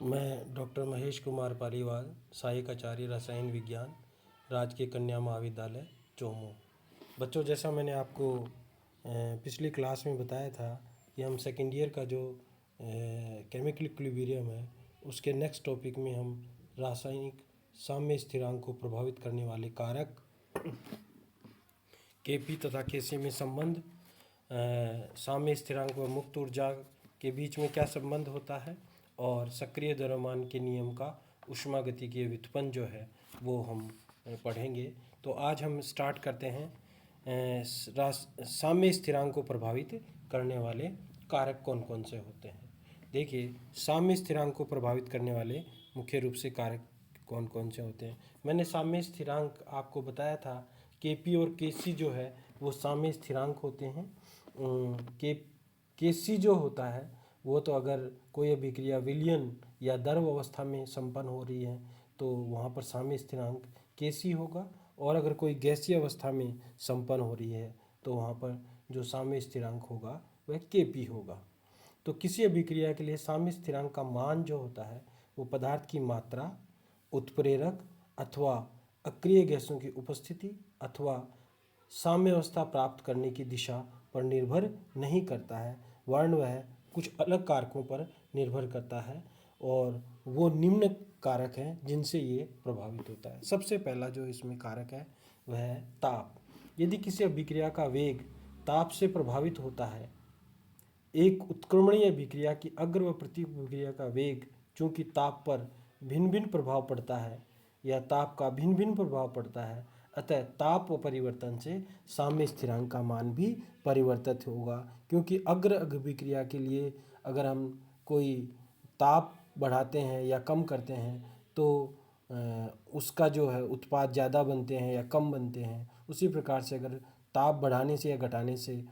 मैं डॉक्टर महेश कुमार पालीवाल, सहायक आचार्य रसायन विज्ञान, राजकीय कन्या महाविद्यालय चोमू। बच्चों, जैसा मैंने आपको पिछली क्लास में बताया था कि हम सेकेंड ईयर का जो केमिकल इक्विलिब्रियम है उसके नेक्स्ट टॉपिक में हम रासायनिक साम्य स्थिरांक को प्रभावित करने वाले कारक केपी तथा केसी में संबंध, साम्य स्थिरांक व मुक्त ऊर्जा के बीच में क्या संबंध होता है और सक्रिय द्रव्यमान के नियम का ऊष्मागतिकीय व्युत्पन्न जो है वो हम पढ़ेंगे। तो आज हम स्टार्ट करते हैं साम्य स्थिरांक को प्रभावित करने वाले कारक कौन कौन से होते हैं। देखिए, साम्य स्थिरांक को प्रभावित करने वाले मुख्य रूप से कारक कौन कौन से होते हैं। मैंने साम्य स्थिरांक आपको बताया था, केपी और केसी जो है वो साम्य स्थिरांक होते हैं। केसी जो होता है वो तो अगर कोई अभिक्रिया विलयन या द्रव अवस्था में संपन्न हो रही है तो वहाँ पर साम्य स्थिरांक केसी होगा, और अगर कोई गैसीय अवस्था में संपन्न हो रही है तो वहाँ पर जो साम्य स्थिरांक होगा वह केपी होगा। तो किसी अभिक्रिया के लिए साम्य स्थिरांक का मान जो होता है वो पदार्थ की मात्रा, उत्प्रेरक अथवा अक्रिय गैसों की उपस्थिति अथवा साम्य अवस्था प्राप्त करने की दिशा पर निर्भर नहीं करता है, वर्ण वह कुछ अलग कारकों पर निर्भर करता है, और वो निम्न कारक हैं जिनसे ये प्रभावित होता है। सबसे पहला जो इसमें कारक है वह है ताप। यदि किसी अभिक्रिया का वेग ताप से प्रभावित होता है, एक उत्क्रमणीय अभिक्रिया की अग्र व प्रति अभिक्रिया का वेग चूंकि ताप पर भिन्न भिन्न प्रभाव पड़ता है या ताप का भिन्न भिन्न प्रभाव पड़ता है, अतः ताप व परिवर्तन से साम्य स्थिरांक का मान भी परिवर्तित होगा। क्योंकि अग्र अभिक्रिया के लिए अगर हम कोई ताप बढ़ाते हैं या कम करते हैं तो उसका जो है उत्पाद ज़्यादा बनते हैं या कम बनते हैं। उसी प्रकार से अगर ताप बढ़ाने से या घटाने से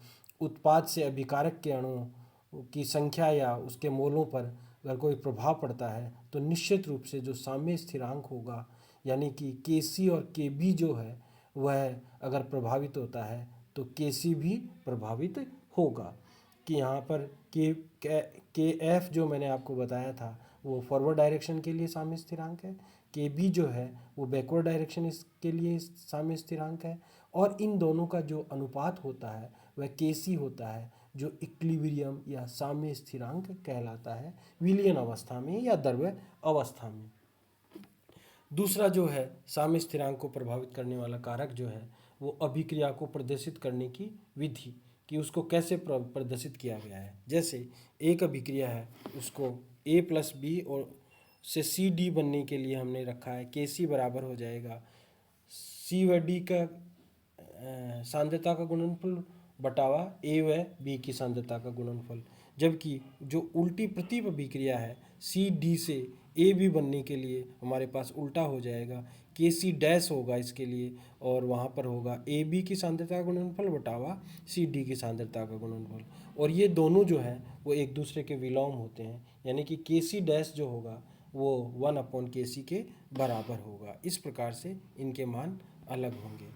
उत्पाद से अभिकारक के अणुओं की संख्या या उसके मोलों पर अगर कोई प्रभाव पड़ता है तो निश्चित रूप से जो साम्य स्थिरांक होगा, यानी कि केसी और केबी जो है वह अगर प्रभावित होता है तो केसी भी प्रभावित होगा। कि यहाँ पर के एफ जो मैंने आपको बताया था वो फॉरवर्ड डायरेक्शन के लिए साम्य स्थिरांक है, के बी जो है वो बैकवर्ड डायरेक्शन इसके लिए साम्य स्थिरांक है, और इन दोनों का जो अनुपात होता है वह केसी होता है जो इक्विलिब्रियम या साम्य स्थिरांक कहलाता है विलयन अवस्था में या द्रव्य अवस्था में। दूसरा जो है साम्य स्थिरांक को प्रभावित करने वाला कारक जो है वो अभिक्रिया को प्रदर्शित करने की विधि, कि उसको कैसे प्रदर्शित किया गया है। जैसे एक अभिक्रिया है, उसको ए प्लस बी और से सी डी बनने के लिए हमने रखा है के सी बराबर हो जाएगा सी व डी का सांद्रता का गुणनफल बटावा ए व बी की सांद्रता का गुणनफल। जबकि जो उल्टी प्रतीप अभिक्रिया है सी डी से ए बी बनने के लिए हमारे पास उल्टा हो जाएगा, के सी डैश होगा इसके लिए, और वहाँ पर होगा ए बी की सांद्रता का गुणनफल बटावा सी डी की सांद्रता का गुणनफल। और ये दोनों जो हैं वो एक दूसरे के विलोम होते हैं, यानी कि के सी डैश जो होगा वो 1/kc के बराबर होगा। इस प्रकार से इनके मान अलग होंगे।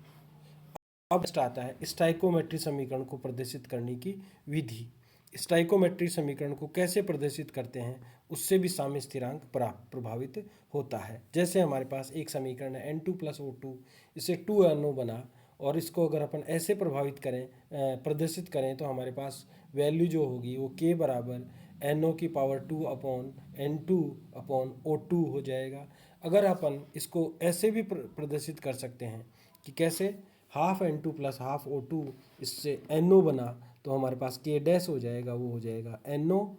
अब आता है स्टाइकोमेट्री समीकरण को प्रदर्शित करने की विधि। स्टाइकोमेट्री समीकरण को कैसे प्रदर्शित करते हैं उससे भी साम्य स्थिरांक प्रभावित होता है। जैसे हमारे पास एक समीकरण है N2 + O2, इससे 2NO बना, और इसको अगर अपन ऐसे प्रदर्शित करें तो हमारे पास वैल्यू जो होगी वो K बराबर NO⁴ हो जाएगा। अगर अपन इसको ऐसे भी प्रदर्शित कर सकते हैं कि कैसे, ½ N2 + ½ O2, इससे NO बना तो हमारे पास K डैश हो जाएगा, वो हो जाएगा NO/N2⁻½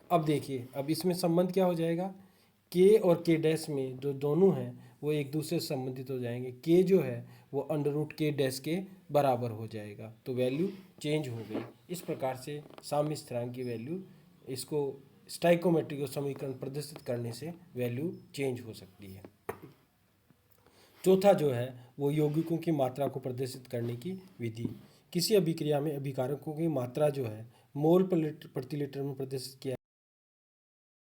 अब देखिए, अब इसमें संबंध क्या हो जाएगा, K और K डैश में जो दोनों हैं वो एक दूसरे से संबंधित हो जाएंगे। K जो है वो √K डैश के बराबर हो जाएगा, तो वैल्यू चेंज हो गई। इस प्रकार से साम्य स्थिरांक की वैल्यू, इसको स्टाइकोमेट्री को समीकरण प्रदर्शित करने से वैल्यू चेंज हो सकती है। चौथा जो है वो यौगिकों की मात्रा को प्रदर्शित करने की विधि। किसी अभिक्रिया में अभिकारकों की मात्रा जो है मोल प्रति लीटर में प्रदर्शित किया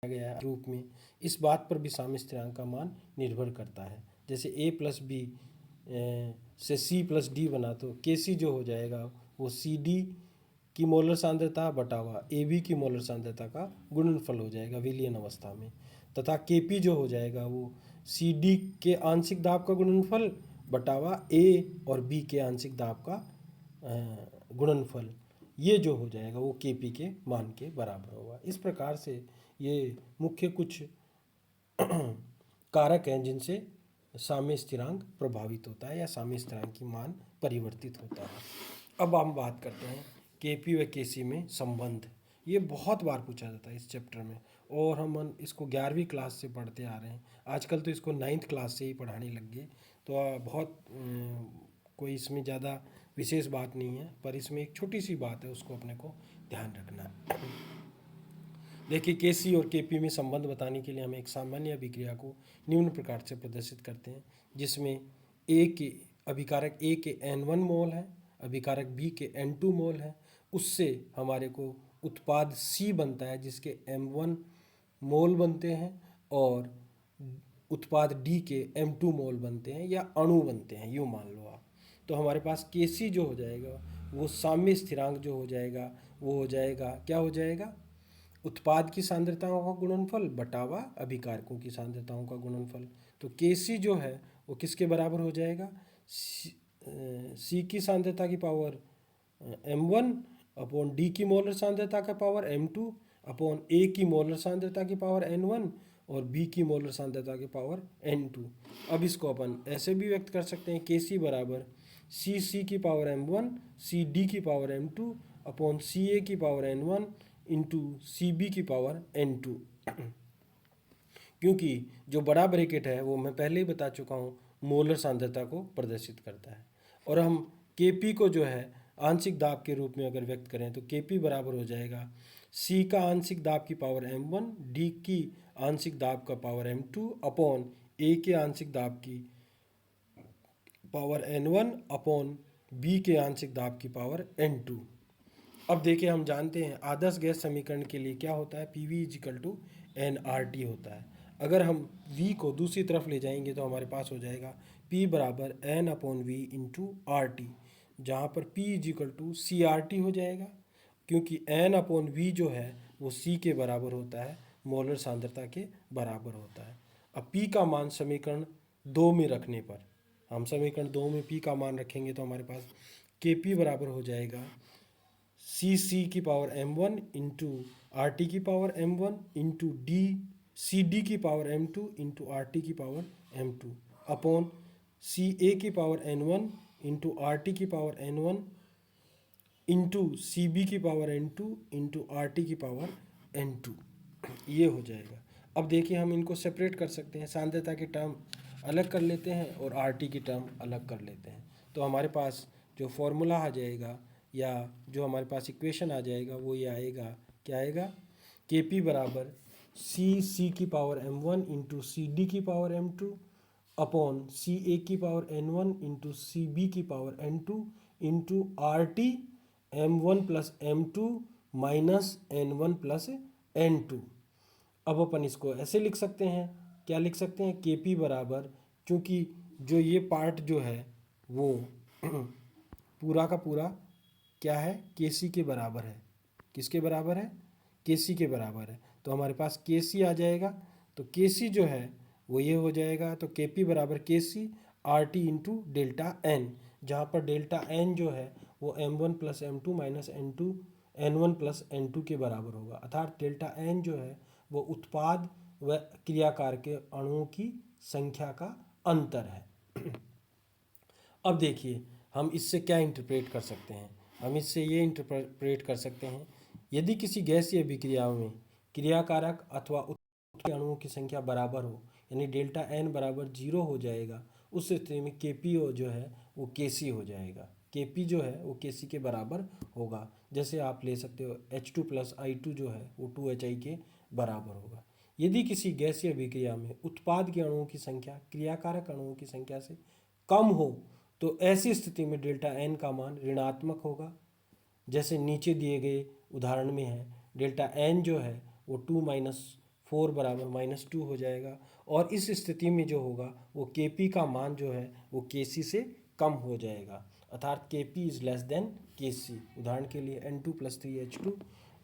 गया रूप में, इस बात पर भी साम्य स्थिरांक का मान निर्भर करता है। जैसे A + B से C + D बना तो Kc जो हो जाएगा वो CD की मोलर सांद्रता बटा हुआ AB की मोलर सांद्रता का गुणनफल हो जाएगा विलयन अवस्था में, तथा KP जो हो जाएगा वो CD के आंशिक दाब का गुणनफल बटा हुआ A और B के आंशिक दाब का गुणनफल, ये जो हो जाएगा वो KP के मान के बराबर होगा। इस प्रकार से ये मुख्य कुछ कारक हैं जिनसे साम्य स्थिरांक प्रभावित होता है या साम्य स्थिरांक की मान परिवर्तित होता है। अब हम बात करते हैं KP व KC में संबंध। ये बहुत बार पूछा जाता है इस चैप्टर में, और हम इसको 11वीं क्लास से पढ़ते आ रहे हैं। आजकल तो इसको 9th क्लास से ही पढ़ाने लग गए, तो बहुत कोई इसमें ज़्यादा विशेष बात नहीं है, पर इसमें एक छोटी सी बात है, उसको अपने को ध्यान रखना है। देखिए, KC और KP में संबंध बताने के लिए हम एक सामान्य अभिक्रिया को निम्न प्रकार से प्रदर्शित करते हैं, जिसमें अभिकारक A के N1 मोल है, अभिकारक B के N2 मोल है। उससे हमारे को उत्पाद C बनता है जिसके M1 मोल बनते हैं, और उत्पाद D के M2 मोल बनते हैं या अणु बनते हैं, यूँ मान लो आप। तो हमारे पास KC जो हो जाएगा वो साम्य स्थिरांक जो हो जाएगा वो हो जाएगा, क्या हो जाएगा, उत्पाद की सांद्रताओं का गुणनफल बटावा अभिकारकों की सांद्रताओं का गुणनफल। तो KC जो है वो किसके बराबर हो जाएगा, C की सांद्रता की पावर M1 अपॉन D की मोलर सांद्रता का पावर M2 अपॉन A की मोलर सांद्रता की पावर N1 और B की मोलर सांद्रता की पावर N2। अब इसको अपन ऐसे भी व्यक्त कर सकते हैं, KC बराबर C की पावर M1 CD की पावर M2 अपॉन CA की पावर N1 इंटू CB की पावर N2। क्योंकि जो बड़ा ब्रैकेट है वो मैं पहले ही बता चुका हूँ मोलर सांद्रता को प्रदर्शित करता है। और हम KP को जो है आंशिक दाब के रूप में अगर व्यक्त करें तो KP बराबर हो जाएगा C का आंशिक दाब की पावर M1 D की आंशिक दाब का पावर M2 अपॉन A के आंशिक दाब की पावर N1 अपॉन B के आंशिक दाब की पावर N2। अब देखिए, हम जानते हैं आदर्श गैस समीकरण के लिए क्या होता है, PV = nRT होता है। अगर हम V को दूसरी तरफ ले जाएंगे तो हमारे पास हो जाएगा P बराबर N/V इंटू RT, जहाँ पर P = CRT हो जाएगा, क्योंकि N/V जो है वो C के बराबर होता है, मोलर सांद्रता के बराबर होता है। अब P का मान समीकरण 2 में रखने पर, हम समीकरण 2 में P का मान रखेंगे तो हमारे पास KP बराबर हो जाएगा C की पावर M1 इंटू RT की पावर M1 इंटू CD की पावर M2 इंटू RT की पावर M2 अपॉन CA की पावर N1 इंटू RT की पावर N1 इंटू CB की पावर N2 इंटू RT की पावर N2, ये हो जाएगा। अब देखिए, हम इनको सेपरेट कर सकते हैं, सांद्रता की टर्म अलग कर लेते हैं और RT की टर्म अलग कर लेते हैं। तो हमारे पास जो फॉर्मूला आ जाएगा या जो हमारे पास इक्वेशन आ जाएगा वो ये आएगा, क्या आएगा, KP बराबर C की पावर M1 इंटू CD की पावर M2 अपॉन CA की पावर N1 इंटू CB की power N2 into RT M1 plus M2 minus N1 plus N2। अब अपन इसको ऐसे लिख सकते हैं, क्या लिख सकते हैं, KP बराबर, क्योंकि जो ये पार्ट जो है वो पूरा का पूरा क्या है, KC के बराबर है। किसके बराबर है, KC के बराबर है। तो हमारे पास KC आ जाएगा, तो KC जो है वो ये हो जाएगा, तो KP बराबर KC RT into delta N, जहाँ पर डेल्टा N जो है वो M1 plus M2 minus N1 plus N2 के बराबर होगा, अर्थात डेल्टा N जो है वो उत्पाद व क्रियाकार के अणुओं की संख्या का अंतर है। अब देखिए, हम इससे क्या इंटरप्रेट कर सकते हैं, हम इससे ये इंटरप्रेट कर सकते हैं, यदि किसी गैसीय अभिक्रिया में क्रियाकारक अथवा उत्पाद अणुओं की संख्या बराबर हो, यानी डेल्टा N बराबर 0 हो जाएगा, उस स्थिति में KP जो है वो KC हो जाएगा। KP जो है वो KC के बराबर होगा। जैसे आप ले सकते हो H2 प्लस I2 जो है वो 2HI के बराबर होगा। यदि किसी गैसीय अभिक्रिया में उत्पाद के अणुओं की संख्या क्रियाकारक अणुओं की संख्या से कम हो तो ऐसी स्थिति में डेल्टा N का मान ऋणात्मक होगा, जैसे नीचे दिए गए उदाहरण में है। डेल्टा N जो है वो 2 - 4 बराबर -2 हो जाएगा, और इस स्थिति में जो होगा वो KP का मान जो है वो KC से कम हो जाएगा, अर्थात KP > Kc। उदाहरण के लिए N2 + 3H2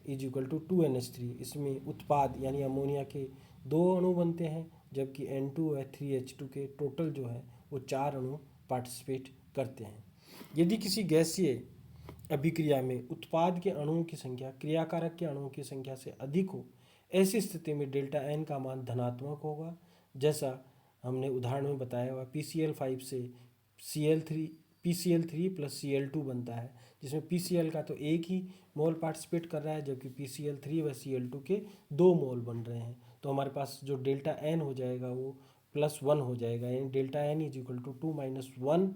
= 2NH3। इसमें उत्पाद यानी अमोनिया के 2 अणु बनते हैं, जबकि N2 और 3H2 के टोटल जो है वो 4 अणु पार्टिसिपेट करते हैं। यदि किसी गैसीय अभिक्रिया में उत्पाद के अणुओं की संख्या क्रियाकारक के अणुओं की संख्या से अधिक हो, ऐसी स्थिति में डेल्टा एन का मान धनात्मक होगा। जैसा हमने उदाहरण में बताया हुआ, PCl5 से PCl3 + Cl2 बनता है, जिसमें PCl का तो एक ही मोल पार्टिसिपेट कर रहा है, जबकि PCl3 व Cl2 के 2 मोल बन रहे हैं। तो हमारे पास जो डेल्टा एन हो जाएगा वो +1 हो जाएगा, यानी डेल्टा एन = 2 - 1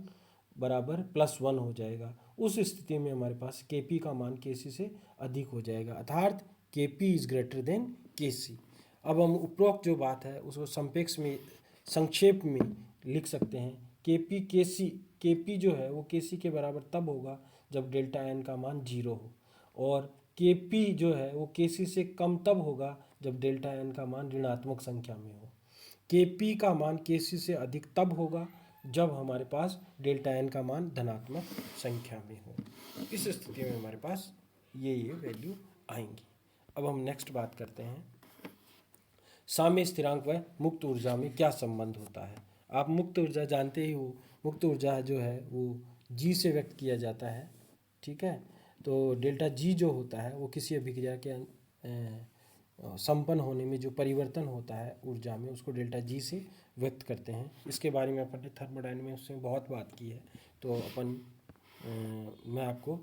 बराबर +1 हो जाएगा। उस स्थिति में हमारे पास Kp का मान Kc से अधिक हो जाएगा, अर्थात Kp > Kc। अब हम उपरोक्त जो बात है उसको संक्षेप में लिख सकते हैं। Kp जो है वो Kc के बराबर तब होगा जब डेल्टा एन का मान 0 हो, और Kp जो है वो Kc से कम तब होगा जब डेल्टा एन का मान ऋणात्मक संख्या में हो। Kp का मान Kc से अधिक तब होगा जब हमारे पास डेल्टा एन का मान धनात्मक संख्या में हो। इस स्थिति में हमारे पास ये वैल्यू आएंगी। अब हम नेक्स्ट बात करते हैं, साम्य स्थिरांक व मुक्त ऊर्जा में क्या संबंध होता है। आप मुक्त ऊर्जा जानते ही हो, मुक्त ऊर्जा जो है वो G से व्यक्त किया जाता है, ठीक है। तो डेल्टा G जो होता है वो किसी अभिक्रिया के संपन्न होने में जो परिवर्तन होता है ऊर्जा में, उसको डेल्टा G से व्यक्त करते हैं। इसके बारे में अपन ने थर्मोडायनामिक्स में बहुत बात की है, तो मैं आपको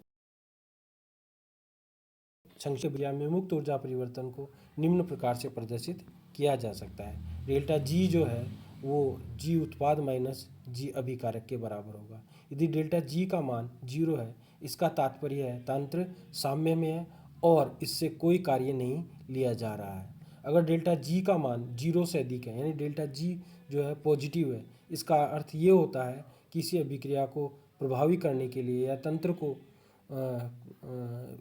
संक्षेप में मुक्त ऊर्जा परिवर्तन को निम्न प्रकार से प्रदर्शित किया जा सकता है। डेल्टा G जो है वो G उत्पाद - G अभिकारक के बराबर होगा। यदि डेल्टा G का मान 0 है, इसका तात्पर्य है तंत्र साम्य में है और इससे कोई कार्य नहीं लिया जा रहा है। अगर डेल्टा G का मान 0 से अधिक है, यानी डेल्टा G जो है पॉजिटिव है, इसका अर्थ ये होता है किसी अभिक्रिया को प्रभावी करने के लिए या तंत्र को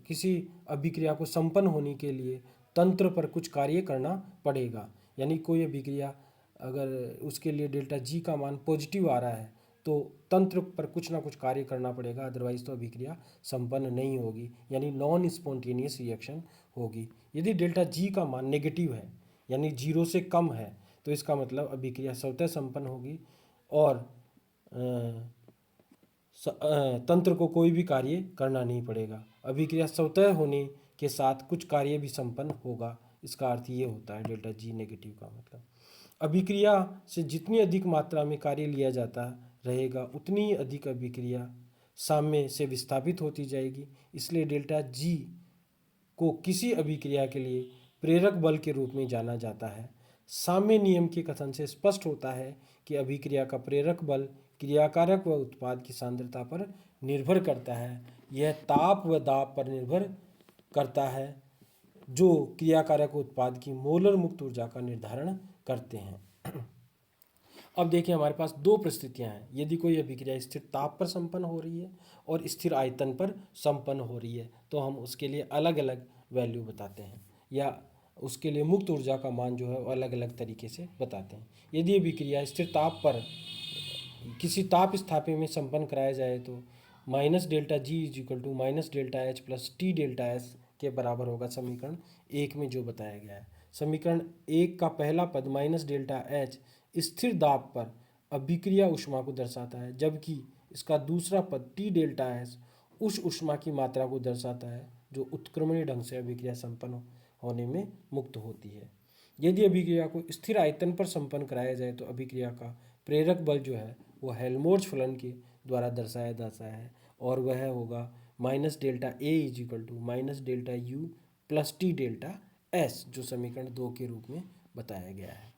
किसी अभिक्रिया को संपन्न होने के लिए तंत्र पर कुछ कार्य करना पड़ेगा। यानी कोई अभिक्रिया अगर उसके लिए डेल्टा G का मान पॉजिटिव आ रहा है तो तंत्र पर कुछ ना कुछ कार्य करना पड़ेगा, अदरवाइज तो अभिक्रिया संपन्न नहीं होगी, यानी नॉन स्पॉन्टेनियस रिएक्शन होगी। यदि डेल्टा G का मान नेगेटिव है, यानी 0 से कम है, तो इसका मतलब अभिक्रिया स्वतः संपन्न होगी और तंत्र को कोई भी कार्य करना नहीं पड़ेगा। अभिक्रिया स्वतः होने के साथ कुछ कार्य भी संपन्न होगा, इसका अर्थ ये होता है डेल्टा G नेगेटिव का मतलब। अभिक्रिया से जितनी अधिक मात्रा में कार्य लिया जाता रहेगा उतनी ही अधिक अभिक्रिया साम्य से विस्थापित होती जाएगी। इसलिए डेल्टा G को किसी अभिक्रिया के लिए प्रेरक बल के रूप में जाना जाता है। साम्य नियम के कथन से स्पष्ट होता है कि अभिक्रिया का प्रेरक बल क्रियाकारक व उत्पाद की सांद्रता पर निर्भर करता है। यह ताप व दाब पर निर्भर करता है, जो क्रियाकारक उत्पाद की मोलर मुक्त ऊर्जा का निर्धारण करते हैं। अब देखिए, हमारे पास 2 परिस्थितियां हैं। यदि कोई अभिक्रिया स्थिर ताप पर संपन्न हो रही है और स्थिर आयतन पर संपन्न हो रही है, तो हम उसके लिए अलग अलग वैल्यू बताते हैं, या उसके लिए मुक्त ऊर्जा का मान जो है वो अलग अलग तरीके से बताते हैं। यदि अभिक्रिया स्थिर ताप पर किसी ताप स्थापी में संपन्न कराया जाए तो -ΔG = -ΔH + T∆S के बराबर होगा, समीकरण 1 में जो बताया गया है। समीकरण 1 का पहला पद -ΔH स्थिर दाब पर अभिक्रिया ऊष्मा को दर्शाता है, जबकि इसका दूसरा पद T∆S उस ऊष्मा की मात्रा को दर्शाता है जो उत्क्रमणीय ढंग से अभिक्रिया संपन्न होने में मुक्त होती है। यदि अभिक्रिया को स्थिर आयतन पर संपन्न कराया जाए तो अभिक्रिया का प्रेरक बल जो है वो हेल्महोल्ट्ज फलन के द्वारा दर्शाया जाता है, और वह होगा -ΔA = -ΔU + T∆S, जो समीकरण 2 के रूप में बताया गया है।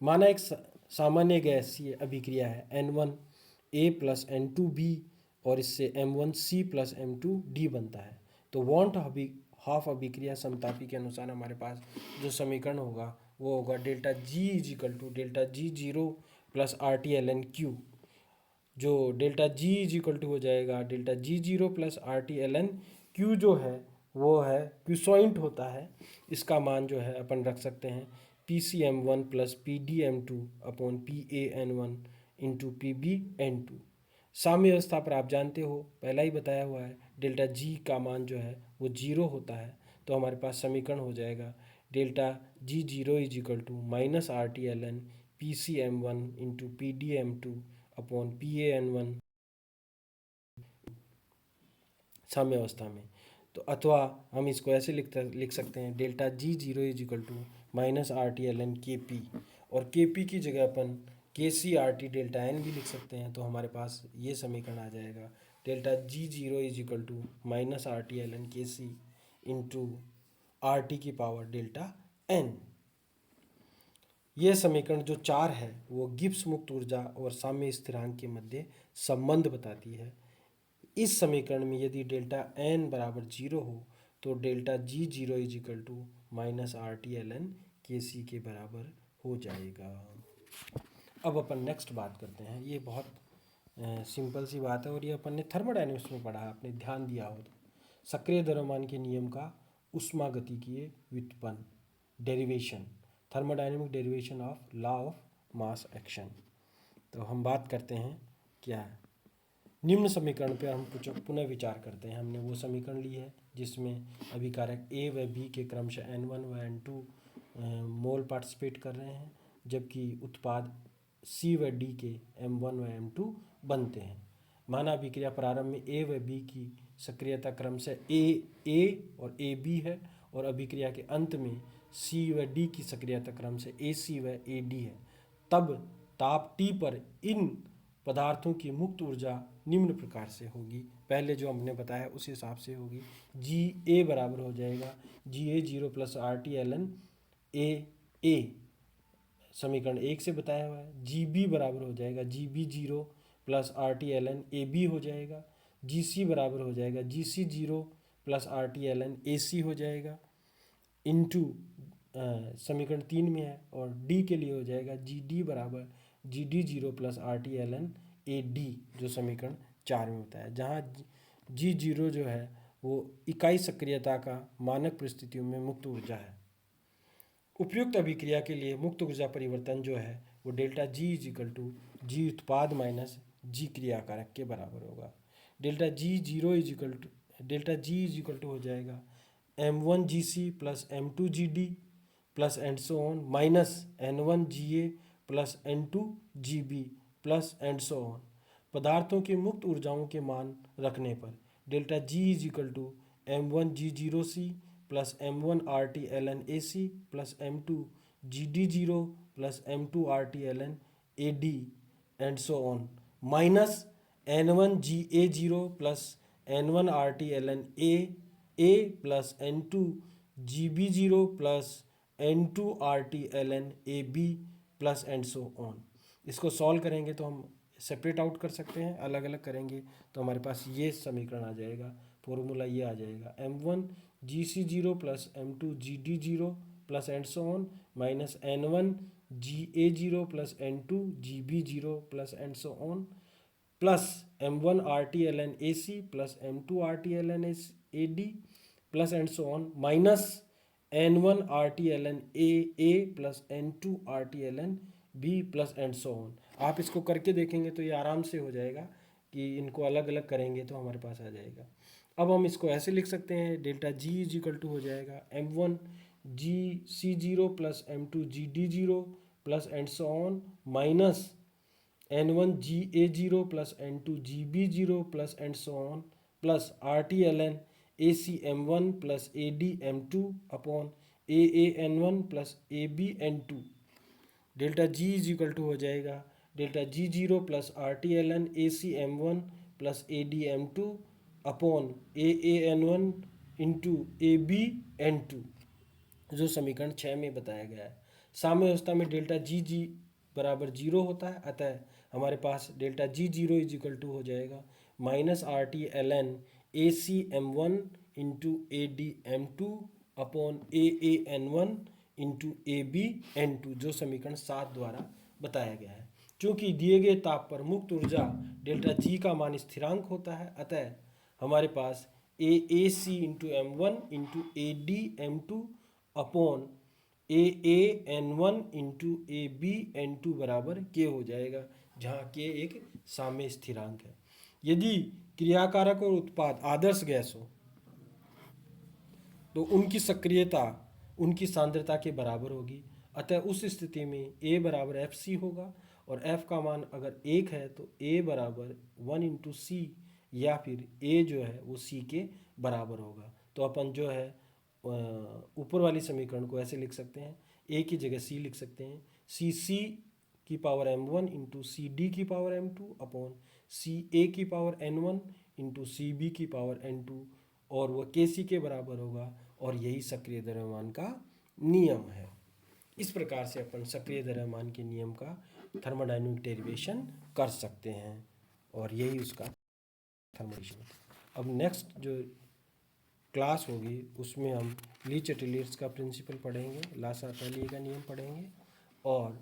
माना एक सामान्य गैसीय अभिक्रिया है N1A + N2B और इससे M1C + M2D बनता है, तो वॉन्ट हाफ अभिक्रिया समतापी के अनुसार हमारे पास जो समीकरण होगा वो होगा ΔG = ΔG0 + RT ln Q, जो ΔG हो जाएगा ΔG0 + RT ln Q, जो है वो है क्यूसॉइंट होता है। इसका मान जो है अपन रख सकते हैं PCm1 + PDm2 / PaN1 × PbN2। साम्य अवस्था पर आप जानते हो, पहला ही बताया हुआ है, डेल्टा जी का मान जो है वो 0 होता है, तो हमारे पास समीकरण हो जाएगा delta G zero is equal to minus R T L N P C M one into P D M two upon P A N one साम्य अवस्था में। तो अथवा हम इसको ऐसे लिख सकते हैं delta G zero is equal to minus R T L N K P, और के पी की जगह अपन K C R T delta N भी लिख सकते हैं। तो हमारे पास ये समीकरण आ जाएगा delta G zero is equal to minus R T L N K C into R T की पावर डेल्टा एन। यह समीकरण जो 4 है वो गिब्स मुक्त ऊर्जा और साम्य स्थिरांक के मध्य संबंध बताती है। इस समीकरण में यदि डेल्टा एन बराबर 0 हो तो delta G zero is equal to minus R T L N K C के बराबर हो जाएगा। अब अपन नेक्स्ट बात करते हैं। ये बहुत सिंपल सी बात है और ये अपन ने थर्मोडायनेमिक्स में पढ़ा है, आपने ध्यान दिया हो तो। सक्रिय द्रव्यमान के नियम का उष्मागतिकीय व्युत्पन्न, derivation, thermodynamic derivation of law of mass action. तो हम बात करते हैं क्या है, निम्न समीकरण पे हम कुछ पुनः विचार करते हैं। हमने वो समीकरण ली है जिसमें अभिकारक ए व बी के क्रमशः N1 व N2 मोल पार्टिसिपेट कर रहे हैं, जबकि उत्पाद सी व डी के M1 व M2 बनते हैं। माना अभिक्रिया प्रारंभ में ए व बी की सक्रियता क्रमशः ए और ए बी है, और अभिक्रिया के अंत में सी व डी की सक्रियता क्रमशः ए सी व ए डी है। तब ताप T पर इन पदार्थों की मुक्त ऊर्जा निम्न प्रकार से होगी। पहले जो हमने बताया उस हिसाब से होगी। जी ए बराबर हो जाएगा G A zero plus R T L N A समीकरण 1 से बताया हुआ है। जी बी बराबर हो जाएगा G B zero plus R T L N A B हो जाएगा। जी सी बराबर हो जाएगा G C zero plus R T L N A C हो जाएगा इंटू समीकरण 3 में है, और डी के लिए हो जाएगा जी डी बराबर G D zero plus R T L N A D, जो समीकरण 4 में होता है, जहाँ जी जीरो जो है वो इकाई सक्रियता का मानक परिस्थितियों में मुक्त ऊर्जा है। उपयुक्त अभिक्रिया के लिए मुक्त ऊर्जा परिवर्तन जो है वो delta G is equal to G उत्पाद माइनस जी क्रियाकारक के बराबर होगा। Delta G zero is equal to delta G is equal to हो जाएगा M1 GC plus M2 GD plus and so on minus N1 GA plus N2 GB plus and so on. पदार्थों की मुक्त ऊर्जाओं के मान रखने पर delta G is equal to M1 G0C plus M1 RT LN AC plus M2 GD0 plus M2 RT LN AD and so on minus N1 GA0 plus N1 RT LN A plus N2 GB0 plus N2 RT LN AB plus and so on. इसको solve करेंगे तो हम separate out कर सकते हैं, अलग अलग करेंगे तो हमारे पास ये समीकरण आ जाएगा, फॉर्मूला ये आ जाएगा M1 GC0 plus M2 GD0 plus and so on minus N1 GA0 plus N2 GB0 plus and so on plus M1 RT LN AC plus M2 RT LN AD plus and so on minus N1 RT LN A plus N2 RT LN B plus and so on. आप इसको करके देखेंगे तो ये आराम से हो जाएगा, कि इनको अलग अलग करेंगे तो हमारे पास आ जाएगा। अब हम इसको ऐसे लिख सकते हैं delta G is equal to हो जाएगा M1 GC0 plus M2 GD0 plus and so on minus N1 GA0 plus N2 GB0 plus and so on plus RT LN AC M1 plus AD M2 upon AA N1 plus AB N2। Delta G is equal to हो जाएगा delta G zero plus R T L N A C M one plus A D M two upon A N one into A B N two, जो समीकरण 6 में बताया गया है। साम्य अवस्था में डेल्टा जी बराबर 0 होता है, अतः हमारे पास delta G zero is equal to हो जाएगा minus R T L N A C M one into A D M two upon A N one into A B N two, जो समीकरण 7 द्वारा बताया गया है। क्योंकि दिए गए ताप पर मुक्त ऊर्जा डेल्टा जी का मान स्थिरांक होता है, अतः हमारे पास A C into M one into A D M two upon A N one into A B N two बराबर के हो जाएगा, जहाँ के एक साम्य स्थिरांक है। यदि क्रियाकारक और उत्पाद आदर्श गैस हो तो उनकी सक्रियता उनकी सांद्रता के बराबर होगी। अतः उस स्थिति में A बराबर एफ सी होगा और F का मान अगर 1 है तो A बराबर 1 इंटू सी, या फिर A जो है वो C के बराबर होगा। तो अपन जो है ऊपर वाली समीकरण को ऐसे लिख सकते हैं, A की जगह C लिख सकते हैं, सी की power m1 into C D की power m2 upon C A की power n1 into C B की पावर n2, और वह Kc के बराबर होगा। और यही सक्रिय द्रव्यमान का नियम है। इस प्रकार से अपन सक्रिय द्रव्यमान के नियम का थर्मोडायनेमिक डेरिवेशन कर सकते हैं, और यही उसका थर्मोडायनेमिक। अब नेक्स्ट जो क्लास होगी उसमें हम ली चैटलियर्स का प्रिंसिपल पढ़ेंगे, लासा अटैलिए का नियम पढ़ेंगे, और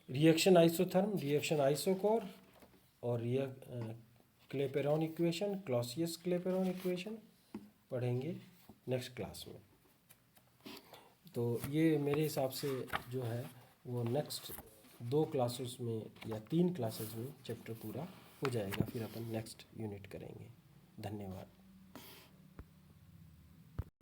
रिएक्शन आइसोथर्म, रिएक्शन आइसोकोर, और क्लेपेरॉन इक्वेशन, क्लॉसियस क्लेपेरॉन इक्वेशन पढ़ेंगे नेक्स्ट क्लास में। तो ये मेरे हिसाब से जो है वो नेक्स्ट 2 क्लासेस में या 3 क्लासेस में चैप्टर पूरा हो जाएगा, फिर अपन नेक्स्ट यूनिट करेंगे। धन्यवाद।